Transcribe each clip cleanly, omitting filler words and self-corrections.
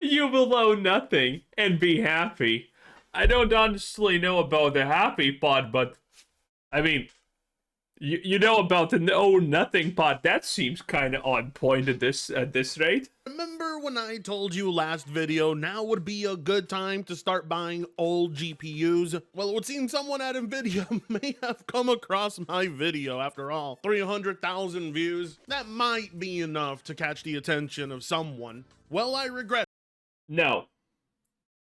You will own nothing and be happy. I don't honestly know about the happy part, but I mean, you know about the own nothing part. That seems kind of on point at this rate. Remember when I told you last video now would be a good time to start buying old GPUs? Well, it would seem someone at Nvidia may have come across my video after all. 300,000 views. That might be enough to catch the attention of someone. Well, I regret. No.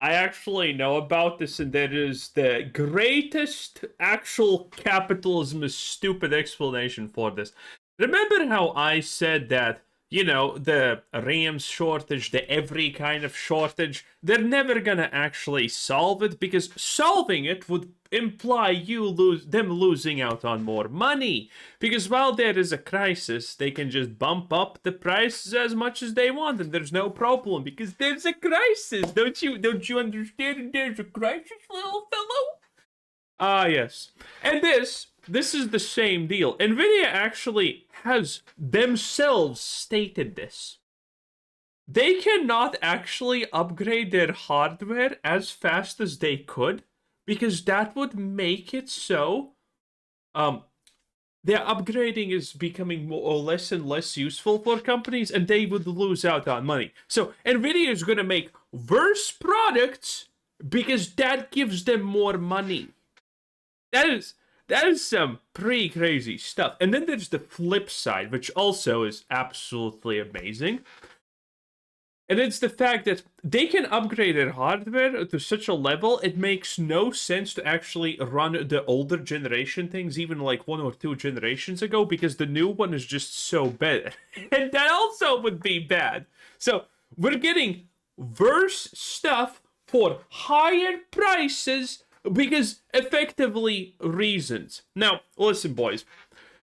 I actually know about this, and that is the greatest actual capitalism is stupid explanation for this. Remember how I said that, you know, the RAM shortage, the every kind of shortage, they're never gonna actually solve it, because solving it would imply them losing out on more money. Because while there is a crisis, they can just bump up the prices as much as they want, and there's no problem, because there's a crisis. Don't you understand? There's a crisis, little fellow? Ah, yes. And this is the same deal. Nvidia actually has themselves stated this. They cannot actually upgrade their hardware as fast as they could, because that would make it so their upgrading is becoming more or less and less useful for companies, and they would lose out on money. So Nvidia is going to make worse products because that gives them more money. That is some pretty crazy stuff. And then there's the flip side, which also is absolutely amazing. And it's the fact that they can upgrade their hardware to such a level, it makes no sense to actually run the older generation things, even like 1 or 2 generations ago, because the new one is just so bad. And that also would be bad. So we're getting worse stuff for higher prices because effectively reasons. Now, listen, boys.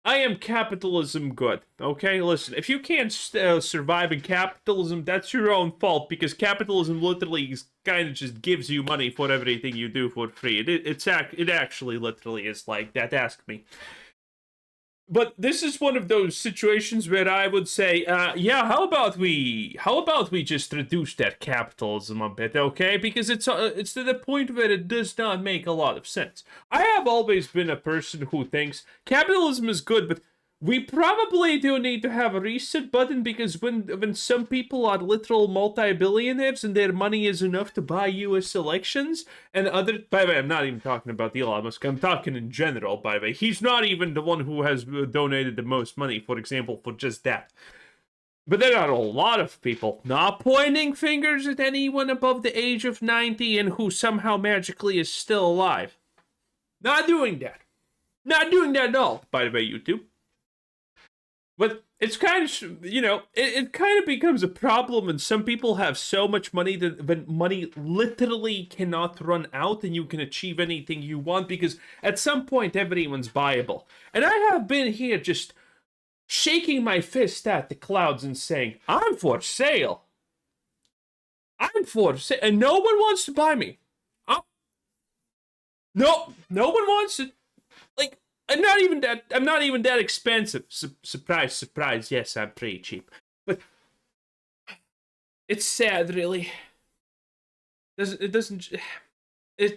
I am capitalism good, okay? Listen, if you can't survive in capitalism, that's your own fault, because capitalism literally kind of just gives you money for everything you do for free. It actually literally is like that, ask me. But this is one of those situations where I would say, yeah, how about we just reduce that capitalism a bit, okay? Because it's to the point where it does not make a lot of sense. I have always been a person who thinks capitalism is good, but we probably do need to have a reset button, because when some people are literal multi-billionaires and their money is enough to buy US elections and other... By the way, I'm not even talking about Elon Musk. I'm talking in general, by the way. He's not even the one who has donated the most money, for example, for just that. But there are a lot of people not pointing fingers at anyone above the age of 90 and who somehow magically is still alive. Not doing that. Not doing that at all, by the way, YouTube. But it's kind of, you know, it kind of becomes a problem when some people have so much money that when money literally cannot run out and you can achieve anything you want, because at some point everyone's buyable. And I have been here just shaking my fist at the clouds and saying, I'm for sale. I'm for sale. And no one wants to buy me. No one wants it. Like, I'm not even that expensive. Surprise, surprise. Yes, I'm pretty cheap. But it's sad, really.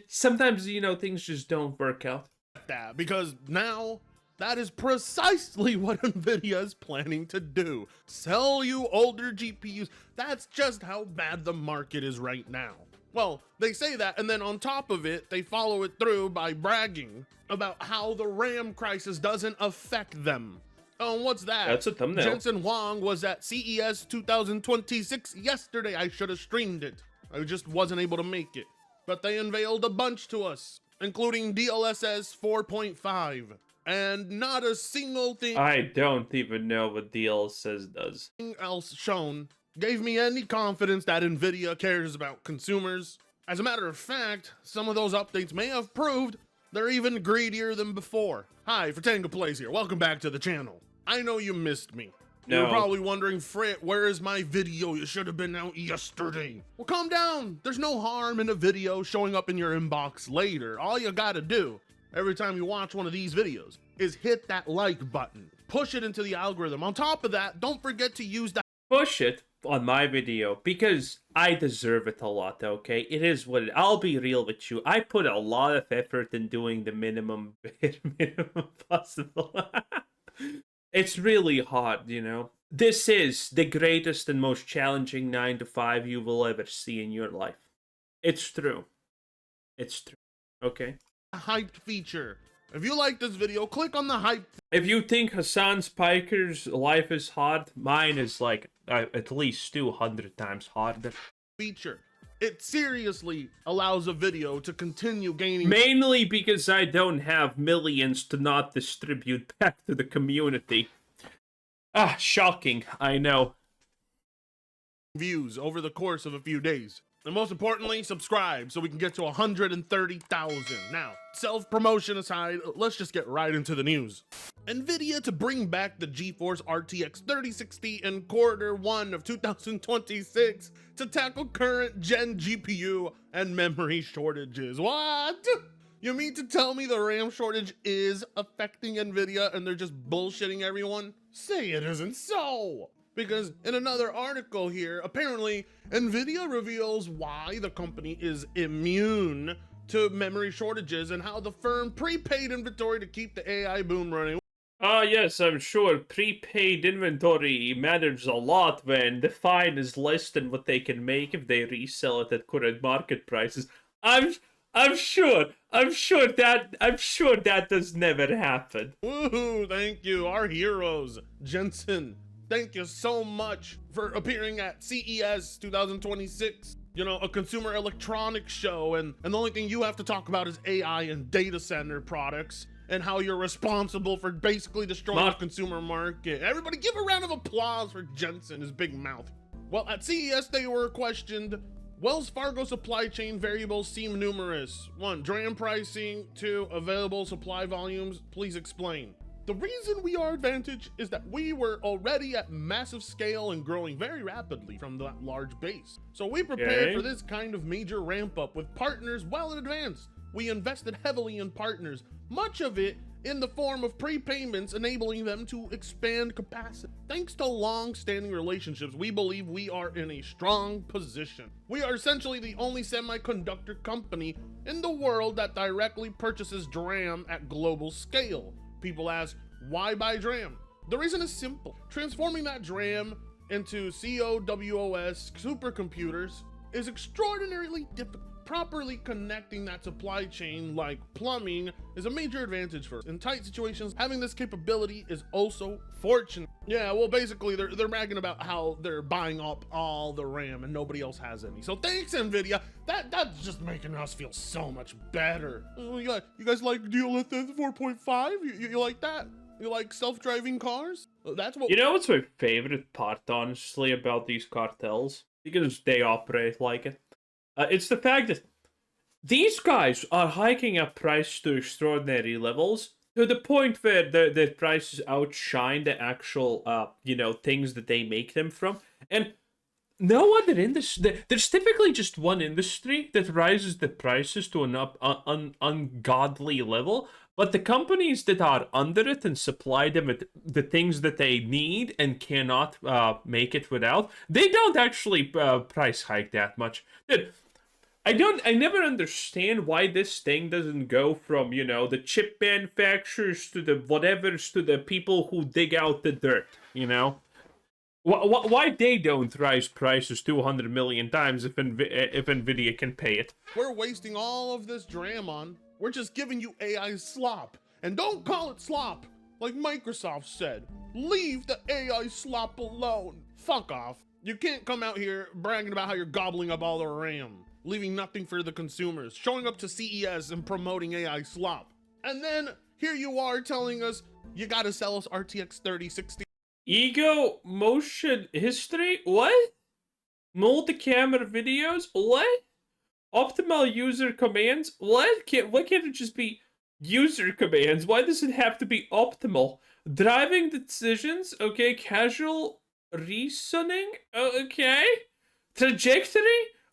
Sometimes, you know, things just don't work out. That, because now that is precisely what Nvidia is planning to do. Sell you older GPUs. That's just how bad the market is right now. Well, they say that, and then on top of it, they follow it through by bragging about how the RAM crisis doesn't affect them. Oh, what's that? That's a thumbnail. Jensen Huang was at CES 2026 yesterday. I should have streamed it. I just wasn't able to make it. But they unveiled a bunch to us, including DLSS 4.5. And not a single thing I don't even know what DLSS does. else shown gave me any confidence that Nvidia cares about consumers. As a matter of fact, some of those updates may have proved they're even greedier than before. Hi, Tango Plays here. Welcome back to the channel. I know you missed me. No. You're probably wondering, Frit, where is my video? You should have been out yesterday. Well, calm down. There's no harm in a video showing up in your inbox later. All you gotta do every time you watch one of these videos is hit that like button. Push it into the algorithm. On top of that, don't forget to use that. Push it? on my video because I deserve it a lot, okay? It is what I'll be real with you. I put a lot of effort in doing the minimum minimum possible. It's really hard, you know. This is the greatest and most challenging 9 to 5 you will ever see in your life. It's true. It's true. Okay. Hyped feature. If you like this video, click on the hype. If you think Hassan Spiker's life is hard, mine is like at least 200 times harder. Feature. It seriously allows a video to continue gaining. Mainly because I don't have millions to not distribute back to the community. Ah, shocking, I know. Views over the course of a few days. And most importantly, subscribe so we can get to 130,000. Now, self-promotion aside, let's just get right into the news. Nvidia to bring back the GeForce RTX 3060 in Q1 of 2026 to tackle current gen GPU and memory shortages. What? You mean to tell me the RAM shortage is affecting Nvidia and they're just bullshitting everyone? Say it isn't so! Because in another article here, apparently Nvidia reveals why the company is immune to memory shortages and how the firm prepaid inventory to keep the AI boom running. Yes, I'm sure prepaid inventory matters a lot when the fine is less than what they can make if they resell it at current market prices. I'm sure that does never happen. Woohoo, thank you, our heroes. Jensen, thank you so much for appearing at CES 2026. You know, a consumer electronics show, and the only thing you have to talk about is AI and data center products and how you're responsible for basically destroying the consumer market. Everybody give a round of applause for Jensen, his big mouth. Well, at CES they were questioned. Wells Fargo supply chain variables seem numerous. 1, DRAM pricing. 2, available supply volumes. Please explain. The reason we are advantaged is that we were already at massive scale and growing very rapidly from that large base. So we prepared for this kind of major ramp up with partners well in advance. We invested heavily in partners, much of it in the form of prepayments, enabling them to expand capacity. Thanks to long-standing relationships, we believe we are in a strong position. We are essentially the only semiconductor company in the world that directly purchases DRAM at global scale. People ask, why buy DRAM? The reason is simple. Transforming that DRAM into COWOS supercomputers is extraordinarily difficult. Properly connecting that supply chain like plumbing is a major advantage for us. In tight situations, having this capability is also fortunate. Yeah, well, basically they're bragging about how they're buying up all the RAM and nobody else has any. So thanks, Nvidia. That's just making us feel so much better. You guys like DLSS 4.5? You like that? You like self-driving cars? That's what. You know what's my favorite part, honestly, about these cartels? Because they operate like it. It's the fact that these guys are hiking up prices to extraordinary levels to the point where their prices outshine the actual, things that they make them from. And no other industry, there's typically just one industry that rises the prices to an ungodly level. But the companies that are under it and supply them with the things that they need and cannot make it without, they don't actually price hike that much. Dude, I never understand why this thing doesn't go from, the chip manufacturers to the whatevers to the people who dig out the dirt, Why they don't rise prices 200 million times if Nvidia can pay it? We're wasting all of this DRAM on. We're just giving you AI slop. And don't call it slop. Like Microsoft said, leave the AI slop alone. Fuck off. You can't come out here bragging about how you're gobbling up all the RAM, leaving nothing for the consumers, showing up to CES and promoting AI slop. And then here you are telling us you gotta sell us RTX 3060. Ego motion history? What? Multi-camera videos? What? Optimal user commands? What? Why can't it just be user commands? Why does it have to be optimal? Driving decisions? Okay. Casual reasoning? Okay. Trajectory?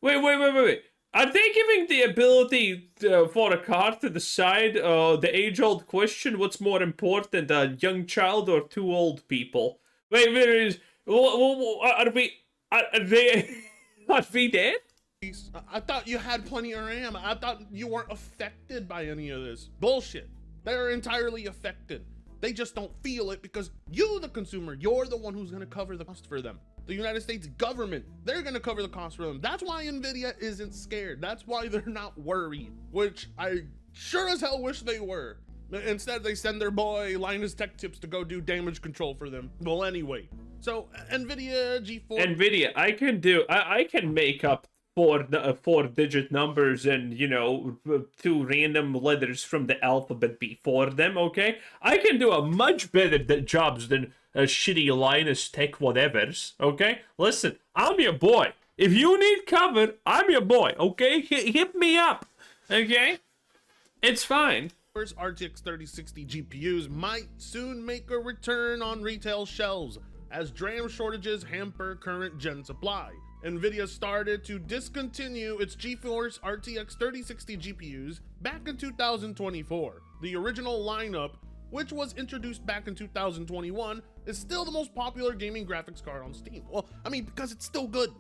Wait. Are they giving the ability for a car to decide the age-old question, what's more important, a young child or two old people? Wait, are we... They are we dead? I thought you had plenty of RAM. I thought you weren't affected by any of this. Bullshit. They're entirely affected. They just don't feel it because you, the consumer, you're the one who's gonna cover the cost for them. The United States government, they're gonna cover the cost for them. That's why Nvidia isn't scared. That's why they're not worried, which I sure as hell wish they were. Instead, they send their boy Linus Tech Tips to go do damage control for them. Well, anyway, so Nvidia G4. Nvidia, I can make up four-digit numbers and, you know, two random letters from the alphabet before them, okay? I can do a much better jobs than a shitty Linus Tech whatevers, okay? Listen, I'm your boy. If you need cover, I'm your boy, okay? Hit me up, okay? It's fine. First RTX 3060 GPUs might soon make a return on retail shelves as DRAM shortages hamper current gen supply. Nvidia started to discontinue its GeForce RTX 3060 GPUs back in 2024. The original lineup, which was introduced back in 2021, is still the most popular gaming graphics card on Steam. Well, I mean, because it's still good.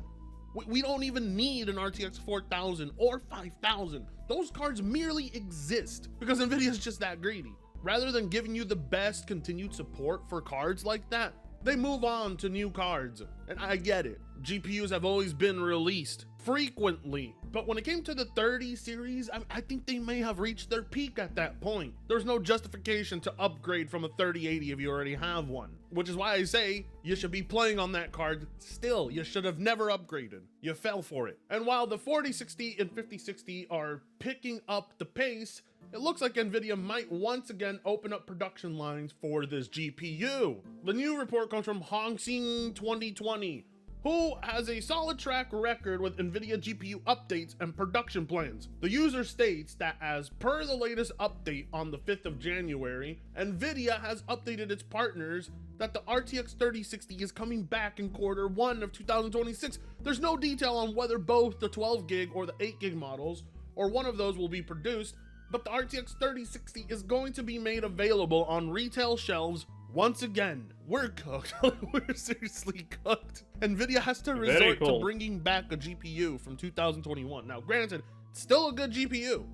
We don't even need an RTX 4000 or 5000. Those cards merely exist because Nvidia is just that greedy. Rather than giving you the best continued support for cards like that, they move on to new cards. And I get it. GPUs have always been released frequently, but when it came to the 30 series, I think they may have reached their peak at that point. There's no justification to upgrade from a 3080 if you already have one, which is why I say you should be playing on that card still. You should have never upgraded. You fell for it. And while the 4060 and 5060 are picking up the pace, it looks like Nvidia might once again open up production lines for this GPU. The new report comes from Hong Sing 2020, who has a solid track record with Nvidia GPU updates and production plans. The user states that as per the latest update on the 5th of January, Nvidia has updated its partners that the RTX 3060 is coming back in Q1 of 2026. There's no detail on whether both the 12 gig or the 8 gig models or one of those will be produced, but the RTX 3060 is going to be made available on retail shelves once again. We're cooked. We're seriously cooked. Nvidia has to resort to bringing back a GPU from 2021. Now, granted, it's still a good GPU.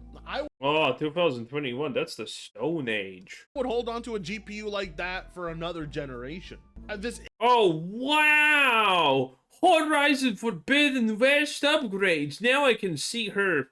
2021, that's the Stone Age. I would hold on to a GPU like that for another generation. Oh, wow! Horizon Forbidden West upgrades. Now I can see her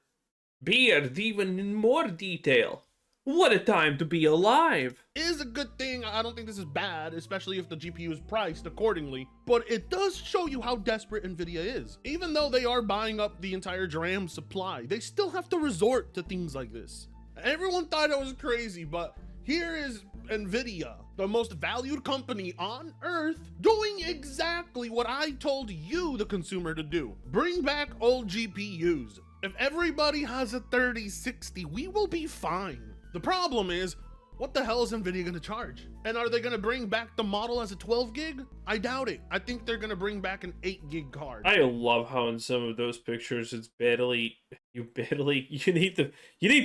beard even in more detail. What a time to be alive! Is a good thing. I don't think this is bad, especially if the GPU is priced accordingly, but it does show you how desperate Nvidia is. Even though they are buying up the entire DRAM supply, they still have to resort to things like this. Everyone thought I was crazy, but here is Nvidia, the most valued company on earth, doing exactly what I told you, the consumer, to do. Bring back old GPUs. If everybody has a 3060, we will be fine. The problem is, what the hell is Nvidia gonna charge? And are they gonna bring back the model as a 12 gig? I doubt it. I think they're gonna bring back an 8 gig card. I love how in some of those pictures it's you need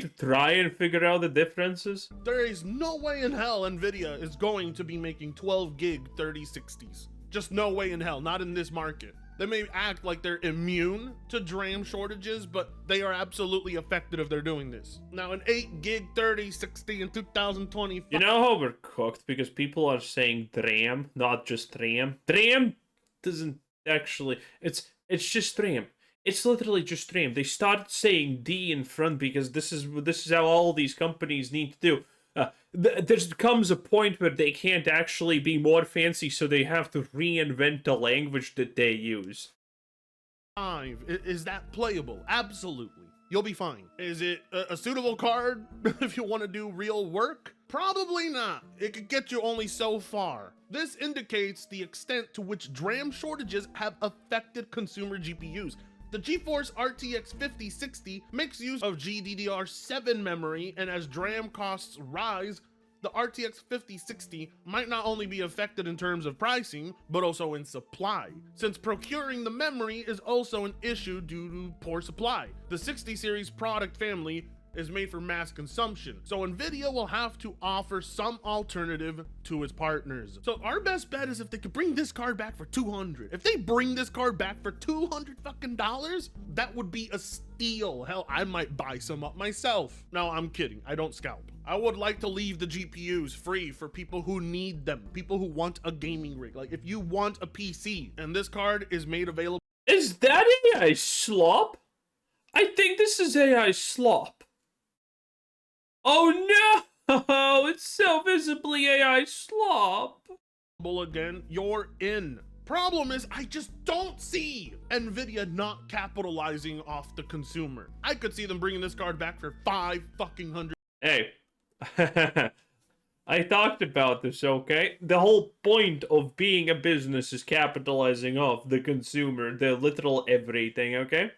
to try and figure out the differences. There is no way in hell Nvidia is going to be making 12 gig 3060s. Just no way in hell, not in this market. They may act like they're immune to DRAM shortages, but they are absolutely affected if they're doing this. Now, an 8 gig 3060 in 2025. You know how we're cooked because people are saying DRAM, not just RAM. DRAM doesn't actually. It's just DRAM. It's literally just DRAM. They started saying D in front because this is how all these companies need to do. There comes a point where they can't actually be more fancy, so they have to reinvent the language that they use. Is that playable? Absolutely. You'll be fine. Is it a suitable card if you want to do real work? Probably not. It could get you only so far. This indicates the extent to which DRAM shortages have affected consumer GPUs. The GeForce RTX 5060 makes use of GDDR7 memory, and as DRAM costs rise, the RTX 5060 might not only be affected in terms of pricing, but also in supply, since procuring the memory is also an issue due to poor supply. The 60 series product family is made for mass consumption. So Nvidia will have to offer some alternative to its partners. So our best bet is if they could bring this card back for 200. If they bring this card back for 200 fucking dollars, that would be a steal. Hell, I might buy some up myself. No, I'm kidding. I don't scalp. I would like to leave the GPUs free for people who need them, people who want a gaming rig. Like if you want a PC and this card is made available. Is that AI slop? I think this is AI slop. Oh no! It's so visibly AI slop. Again, you're in. Problem is, I just don't see Nvidia not capitalizing off the consumer. I could see them bringing this card back for $500. Hey, I talked about this, okay? The whole point of being a business is capitalizing off the consumer, the literal everything, okay?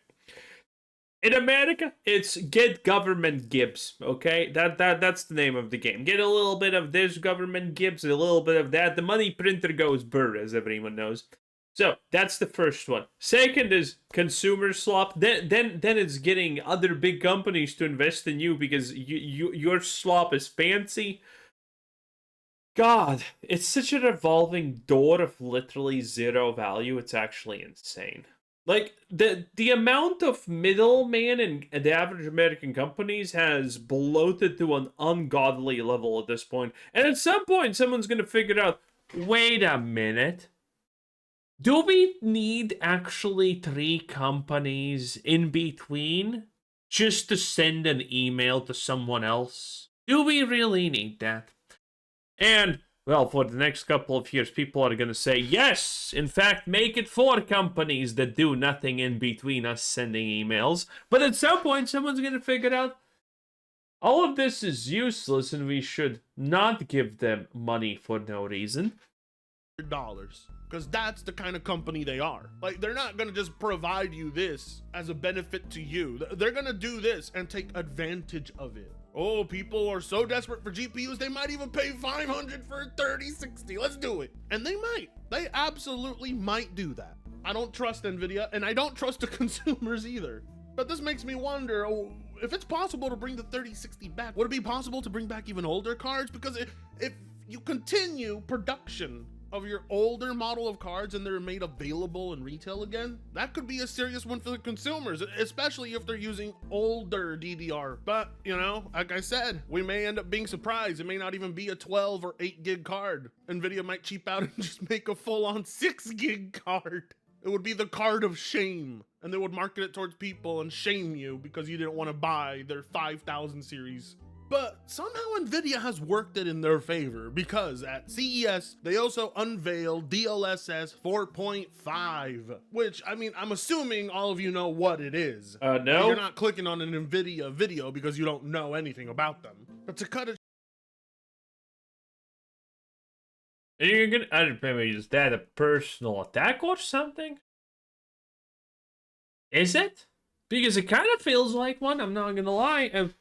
In America, it's get government gibs, okay? That's the name of the game. Get a little bit of this government gibs, a little bit of that. The money printer goes burr, as everyone knows. So that's the first one. Second is consumer slop. Then it's getting other big companies to invest in you because your slop is fancy. God, it's such a revolving door of literally zero value. It's actually insane. Like, the amount of middleman and the average American companies has bloated to an ungodly level at this point. And at some point, someone's going to figure out, wait a minute. Do we need actually 3 companies in between just to send an email to someone else? Do we really need that? And, well, for the next couple of years, people are going to say, yes, in fact, make it 4 companies that do nothing in between us sending emails. But at some point, someone's going to figure out, all of this is useless and we should not give them money for no reason. Because that's the kind of company they are. Like, they're not going to just provide you this as a benefit to you. They're going to do this and take advantage of it. Oh, people are so desperate for GPUs, they might even pay $500 for a 3060. Let's do it. And they might. They absolutely might do that. I don't trust Nvidia, and I don't trust the consumers either. But this makes me wonder, if it's possible to bring the 3060 back, would it be possible to bring back even older cards? Because if you continue production of your older model of cards and they're made available in retail again, that could be a serious one for the consumers, especially if they're using older DDR. But, you know, like I said, we may end up being surprised. It may not even be a 12 or 8 gig card. Nvidia might cheap out and just make a full-on 6 gig card. It would be the card of shame, and they would market it towards people and shame you because you didn't want to buy their 5000 series. But somehow Nvidia has worked it in their favor, because at CES, they also unveiled DLSS 4.5, which, I mean, I'm assuming all of you know what it is. No. You're not clicking on an Nvidia video because you don't know anything about them. But to cut it, You're gonna, I don't know, is that a personal attack or something? Is it? Because it kind of feels like one, I'm not gonna lie.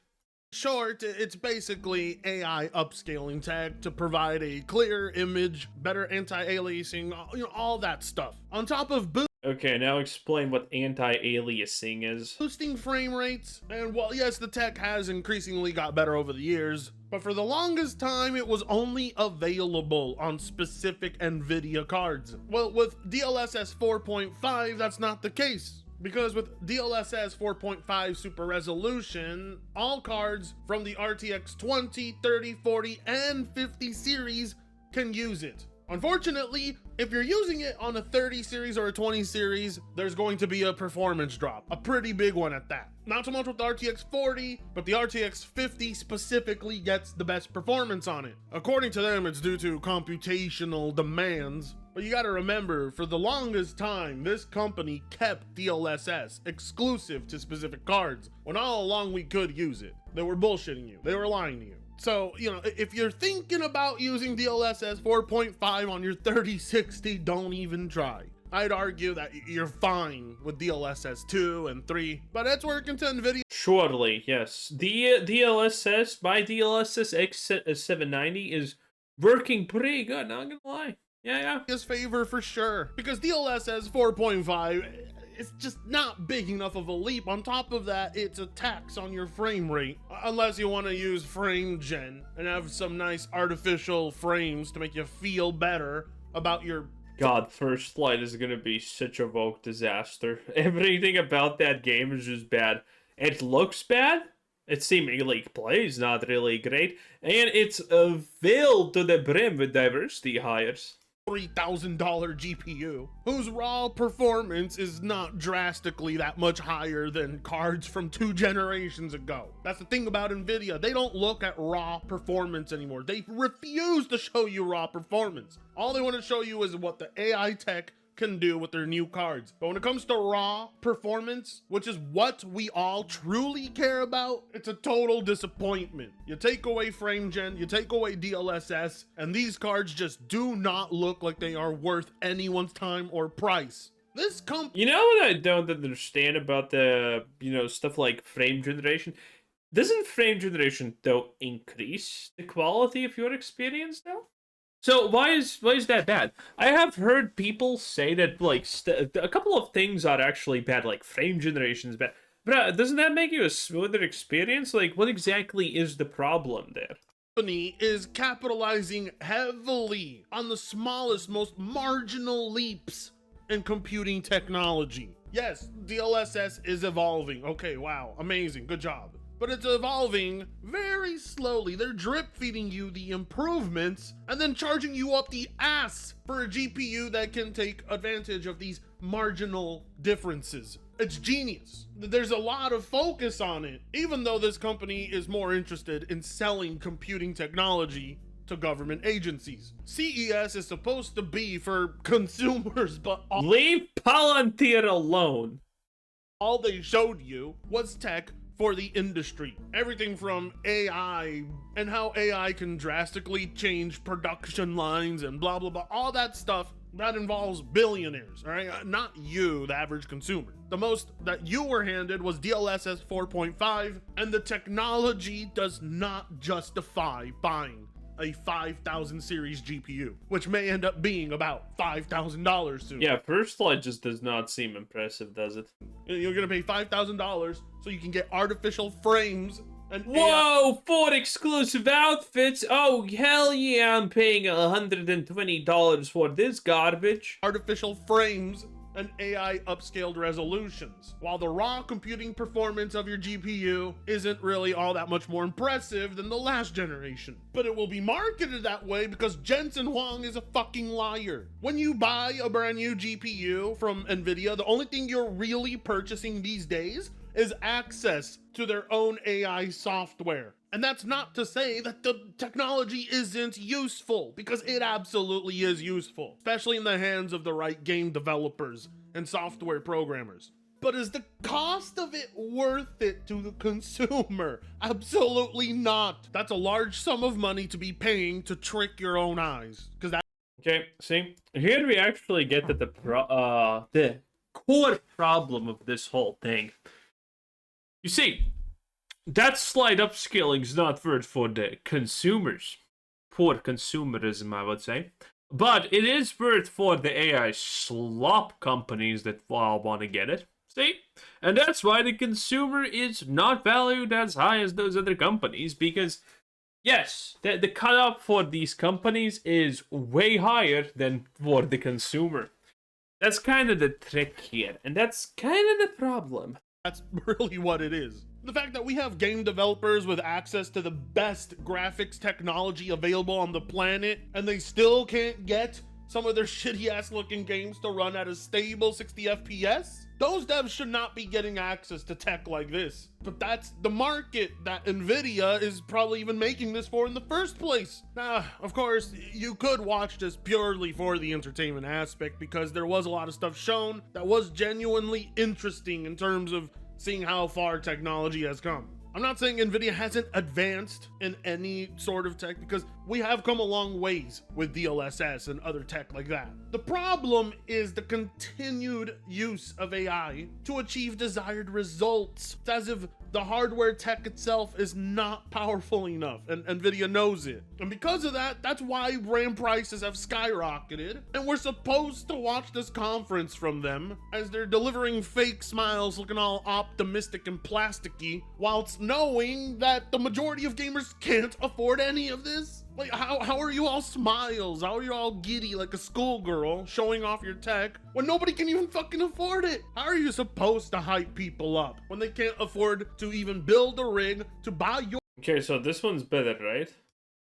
short, it's basically AI upscaling tech to provide a clear image, better anti-aliasing, you know, all that stuff. On top of Okay, now explain what anti-aliasing is. boosting frame rates, and while yes, the tech has increasingly got better over the years, but for the longest time, it was only available on specific Nvidia cards. Well, with DLSS 4.5, that's not the case. Because with DLSS 4.5 super resolution, all cards from the RTX 20, 30, 40, and 50 series can use it. Unfortunately, if you're using it on a 30 series or a 20 series, there's going to be a performance drop, a pretty big one at that. Not so much with the RTX 40, but the RTX 50 specifically gets the best performance on it. According to them, it's due to computational demands. But you gotta remember, for the longest time, this company kept DLSS exclusive to specific cards, when all along we could use it. They were bullshitting you. They were lying to you. So, you know, if you're thinking about using DLSS 4.5 on your 3060, don't even try. I'd argue that you're fine with DLSS 2 and 3, but it's working to Nvidia. Surely, yes. DLSS, my DLSS X790 is working pretty good, not gonna lie. Yeah. His favor for sure, because DLSS 4.5, It's just not big enough of a leap. On top of that, it's a tax on your frame rate, unless you want to use frame gen and have some nice artificial frames to make you feel better about your... God, First Light is gonna be such a woke disaster. Everything about that game is just bad. It looks bad. It seemingly plays not really great, and it's filled to the brim with diversity hires. $3,000 GPU, whose raw performance is not drastically that much higher than cards from 2 generations ago. That's the thing about Nvidia. They don't look at raw performance anymore. They refuse to show you raw performance. All they want to show you is what the AI tech can do with their new cards. But when it comes to raw performance, which is what we all truly care about, it's a total disappointment. You take away frame gen, you take away DLSS, and these cards just do not look like they are worth anyone's time or price. This company... You know what I don't understand about the, stuff like frame generation? Doesn't frame generation, though, increase the quality of your experience, though? So why is that bad? I have heard people say that like a couple of things are actually bad, like frame generation is bad. But doesn't that make you a smoother experience? Like, what exactly is the problem there? Company is capitalizing heavily on the smallest, most marginal leaps in computing technology. Yes, DLSS is evolving. Okay, wow, amazing, good job. But it's evolving very slowly. They're drip feeding you the improvements and then charging you up the ass for a GPU that can take advantage of these marginal differences. It's genius. There's a lot of focus on it, even though this company is more interested in selling computing technology to government agencies. CES is supposed to be for consumers, but leave Palantir alone. All they showed you was tech for the industry. Everything from AI and how AI can drastically change production lines and blah, blah, blah. All that stuff that involves billionaires, all right? Not you, the average consumer. The most that you were handed was DLSS 4.5, and the technology does not justify buying a 5,000 series GPU, which may end up being about $5,000 soon. Yeah, First Light just does not seem impressive, does it? You're gonna pay $5,000 so you can get artificial frames and whoa, 4 exclusive outfits. Oh, hell yeah, I'm paying $120 for this garbage. Artificial frames and AI upscaled resolutions. While the raw computing performance of your GPU isn't really all that much more impressive than the last generation. But it will be marketed that way because Jensen Huang is a fucking liar. When you buy a brand new GPU from Nvidia, the only thing you're really purchasing these days is access to their own AI software. And that's not to say that the technology isn't useful, because it absolutely is useful, especially in the hands of the right game developers and software programmers. But is the cost of it worth it to the consumer? Absolutely not. That's a large sum of money to be paying to trick your own eyes. Because that... Okay, see, here we actually get to the core problem of this whole thing. You see, that slight upscaling is not worth for the consumers. Poor consumerism, I would say. But it is worth for the AI slop companies that want to get it. See? And that's why the consumer is not valued as high as those other companies, because, yes, the cutoff for these companies is way higher than for the consumer. That's kind of the trick here, and that's kind of the problem. That's really what it is. The fact that we have game developers with access to the best graphics technology available on the planet, and they still can't get some of their shitty ass looking games to run at a stable 60 FPS? Those devs should not be getting access to tech like this. But that's the market that Nvidia is probably even making this for in the first place. Now, of course, you could watch this purely for the entertainment aspect, because there was a lot of stuff shown that was genuinely interesting in terms of seeing how far technology has come. I'm not saying Nvidia hasn't advanced in any sort of tech, because we have come a long ways with DLSS and other tech like that. The problem is the continued use of AI to achieve desired results. It's as if the hardware tech itself is not powerful enough, and Nvidia knows it. And because of that, that's why RAM prices have skyrocketed, and we're supposed to watch this conference from them as they're delivering fake smiles looking all optimistic and plasticky, whilst knowing that the majority of gamers can't afford any of this. Like, how are you all smiles? How are you all giddy like a schoolgirl showing off your tech when nobody can even fucking afford it? How are you supposed to hype people up when they can't afford to even build a rig to buy Okay, so this one's better, right?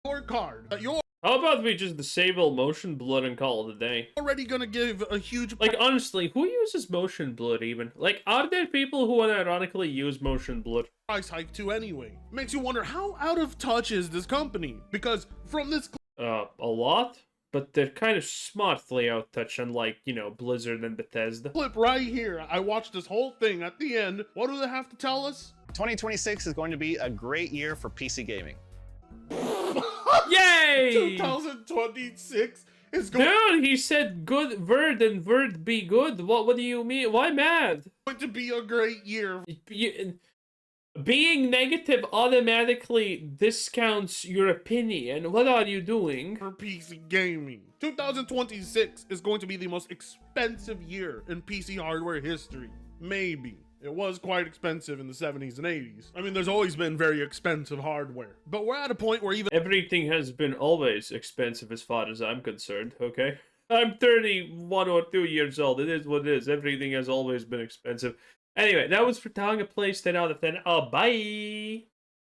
your card that you're How about we just disable motion blur and call it a day? already gonna give a huge Like, honestly, who uses motion blur even? Like, are there people who unironically use motion blur? price hike to anyway? Makes you wonder, how out of touch is this company? Because from this A lot? But they're kind of smartly out touch, unlike, you know, Blizzard and Bethesda. clip right here, I watched this whole thing. At the end, what do they have to tell us? 2026 is going to be a great year for PC gaming. Yay! 2026 is going Dude, he said good word and word be good. What do you mean? Why mad? to be a great year. Being negative automatically discounts your opinion. What are you doing? For PC gaming. 2026 is going to be the most expensive year in PC hardware history. Maybe. It was quite expensive in the 70s and 80s. I mean, there's always been very expensive hardware. But we're at a point where even Everything has been always expensive as far as I'm concerned, okay? I'm 31 or 2 years old. It is what it is. Everything has always been expensive. Anyway, that was for telling a place 10 out of 10. Oh, bye!